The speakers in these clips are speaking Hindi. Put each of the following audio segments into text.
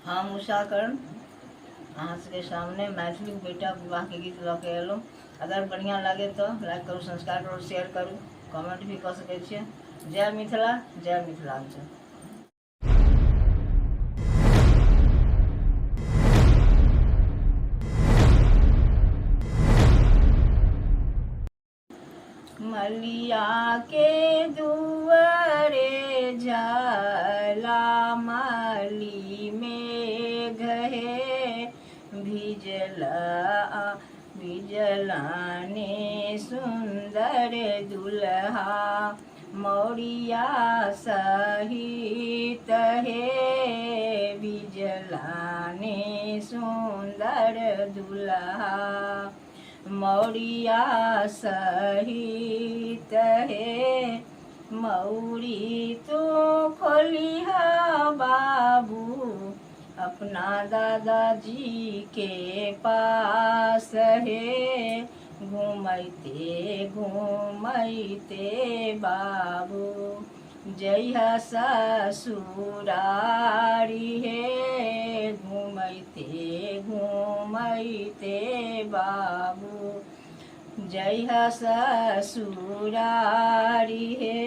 हम उषा कर्ण अहाँ सबके सामने मैथिली बेटा विवाह के गीत लऽ के एलहुँ। अगर बढ़िया लगे तो लाइक करू, सब्सक्राइब करू, शेयर करू, कमेंट भी कऽ सकै छियै। जय मिथिला, जय मिथिलांचल। मलिया के दुआरे झाला माली में घहे भिजलाने सुंदर दुल्हा मौरिया सहित हे भिजलाने सुंदर दुल्हा मौरिया सहित हे। मौरी तो खोलिहा बाबू अपना दादाजी के पास हे घूमते घूमते बाबू जइहा ससुरारी हे घूमते घूमते बाबू जइहा ससुरारी हे।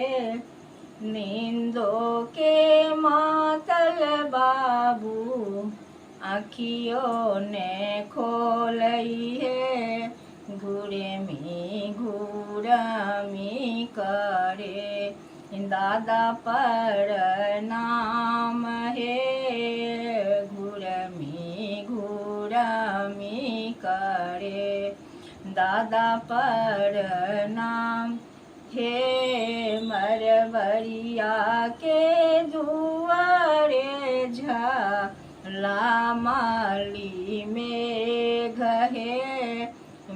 नींदो के मातल बाबू आँखियों ने खोलई है घूरेमी घूरामी करे दादा पर नाम है घूरमी घूरामी करे दादा पर नाम हे। मरवरिया के दुआरे झाला माली में घहे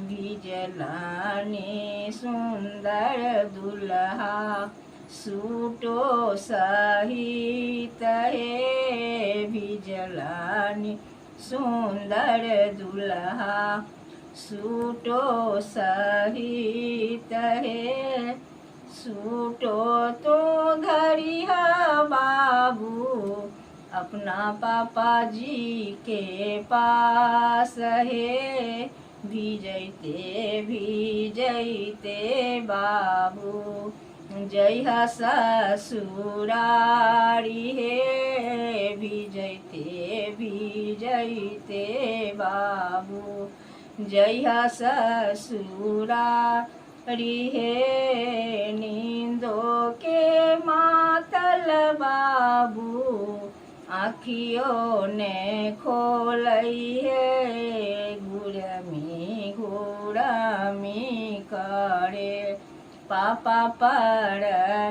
भिजलाने सुंदर दुल्हा सूटो सहित हे भिजलाने सुंदर दुल्हा सूटो सहित हे। सूटो तो धरिहा बाबू अपना पापा जी के पास हे भिजते भिजते बाबू जइहा ससुरारी हे भिजते भिजते बाबू जइहा ससुरारी हे। नींदो के मातल बाबू आँखियों ने खोलई है घूरमी घूरमी करे पापा पर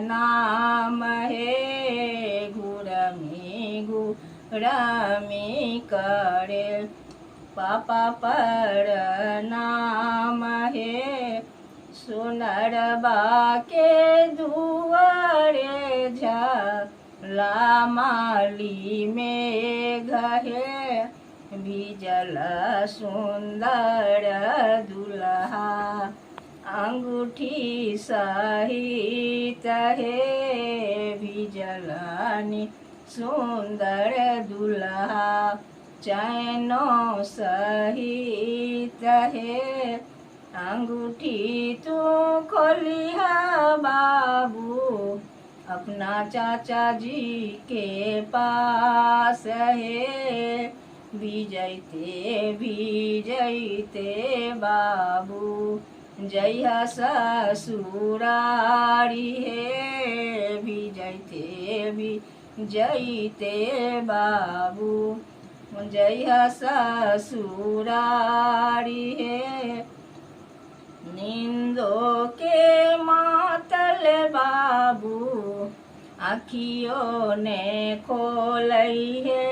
नाम है घूरमी घूरमी करे पापा पर नाम है। सुनरबा के दुआरे झाला माली में घहे भिजल सुंदर दुल्हा अंगूठी सहित हे भिजलानी सुंदर दुल्हा चैनो सहित है अंगूठी तो खोलिहा बाबू अपना चाचा जी के पास है भिजते भिजते बाबू जइहा ससुरारी है भिजते भिजते बाबू जइहा ससुरारी है। नींदो के मातल बाबू आँखियों ने खोलई है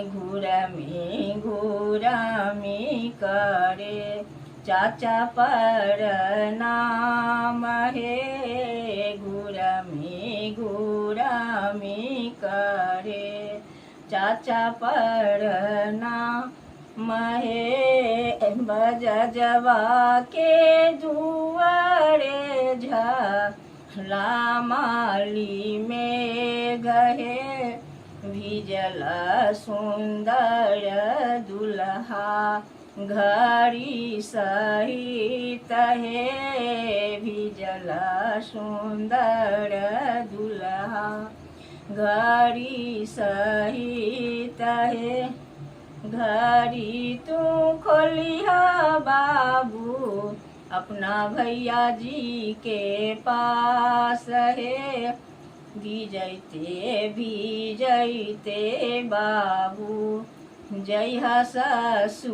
घूरमी घूरमी करे चाचा पर नाम है घूरमी घूरमी करे चाचा पर नाम है। बजजवा के दुआरे झाला माली में घहे भी भिजल सुंदर दुल्हा घड़ी सहित हे भिजल सुंदर दुल्हा घड़ी सहित हे घड़ी तू खोलिया बाबू अपना भैया जी के पास है भीजते बाबू जय ससुरारी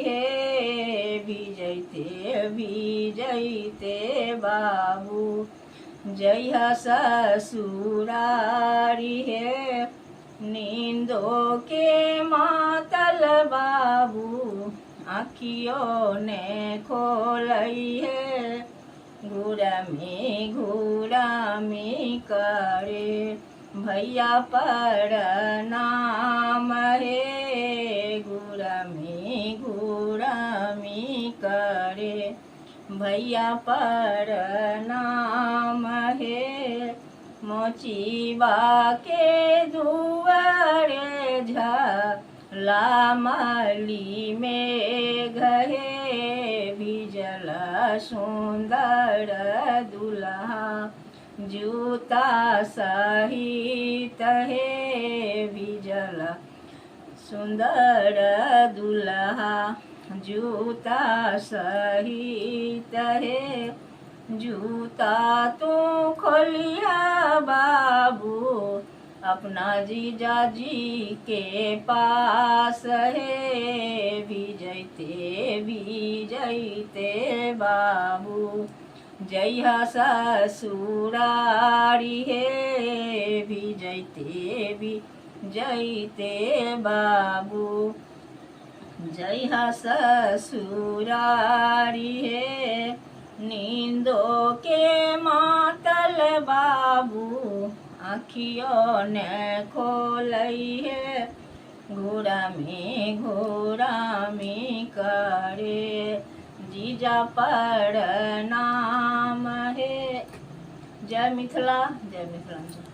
है भीजते बाबू जय ससुरारी है नींदों के मातल बाबू आँखियों ने खोलई है घूरामी करे भैया पर नाम है घूरामी करे भैया पर नाम है मोचीबा के दुआरे लामली में घहे भिजल सुंदर दुल्हा जूता सहित है भिजल सुंदर दुल्हा जूता सहित है जूता तू खोलिया बाबू अपना जीजा जी के पास है भीजते बाबू जय ससुरारी है भीजते बाबू जय ससुरारी है नींदों के मातल बाबू आँखियों ने खोलई है घूरामी करे जीजा पर नाम है। जय मिथिला जय मिथिलांचल।